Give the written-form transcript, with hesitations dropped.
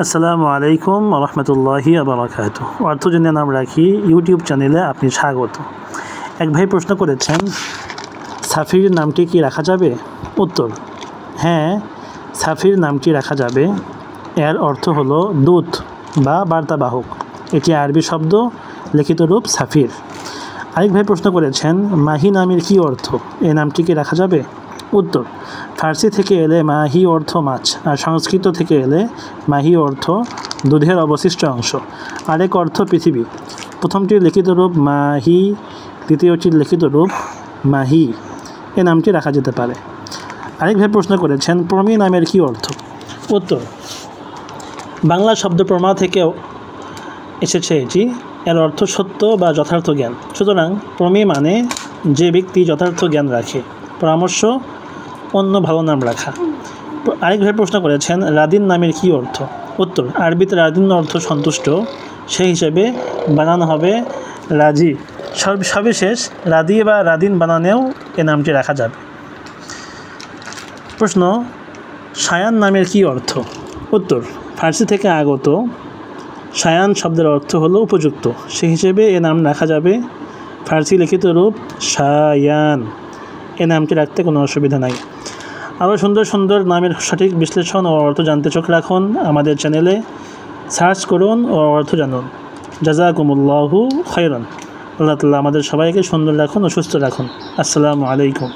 আসসালামু আলাইকুম রহমতুল্লাহি বারাকাতুহু। অর্থজনের নাম রাখি ইউটিউব চ্যানেলে আপনি স্বাগত। এক ভাই প্রশ্ন করেছেন, সাফির নামটি কি রাখা যাবে? উত্তর, হ্যাঁ, সাফির নামটি রাখা যাবে। এর অর্থ হলো দূত বা বার্তাবাহক। এটি আরবি শব্দ, লিখিত রূপ সাফির। আরেক ভাই প্রশ্ন করেছেন, মাহি নামের কি অর্থ? এই নামটি কি রাখা যাবে? উত্তর, ফার্সি থেকে এলে মাহি অর্থ মাছ, আর সংস্কৃত থেকে এলে মাহি অর্থ দুধের অবশিষ্ট অংশ। আরেক অর্থ পৃথিবী। প্রথমটির লিখিত রূপ মাহি, দ্বিতীয়টির লিখিত রূপ মাহি। এ নামটি রাখা যেতে পারে। আরেক ভাই প্রশ্ন করেছেন, প্রমি নামের কি অর্থ? উত্তর, বাংলা শব্দ প্রমা থেকেও এসেছে এটি। এর অর্থ সত্য বা যথার্থ জ্ঞান। সুতরাং প্রমি মানে যে ব্যক্তি যথার্থ জ্ঞান রাখে। পরামর্শ, অন্য ভালো নাম রাখা। আরেক ভাই প্রশ্ন করেছেন, রাদিন নামের কি অর্থ? উত্তর, আরবিতে রাদিন অর্থ সন্তুষ্ট, সেই হিসেবে বানানো হবে রাজি। সবিশেষ রাদি বা রাদিন বানানেও এ নামটি রাখা যাবে। প্রশ্ন, সায়ান নামের কি অর্থ? উত্তর, ফার্সি থেকে আগত সায়ান শব্দের অর্থ হলো উপযুক্ত, সেই হিসেবে এ নাম রাখা যাবে ফার্সি লিখিত রূপ সায়ান। এ নামটি রাখতে কোনো অসুবিধা নাই। আরও সুন্দর সুন্দর নামের সঠিক বিশ্লেষণ ও অর্থ জানতে চোখ রাখুন আমাদের চ্যানেলে। সার্চ করুন ও অর্থ জানুন। জাযাকুমুল্লাহু খায়রান। আল্লাহ তাআলা আমাদের সবাইকে সুন্দর রাখুন ও সুস্থ রাখুন। আসসালামু আলাইকুম।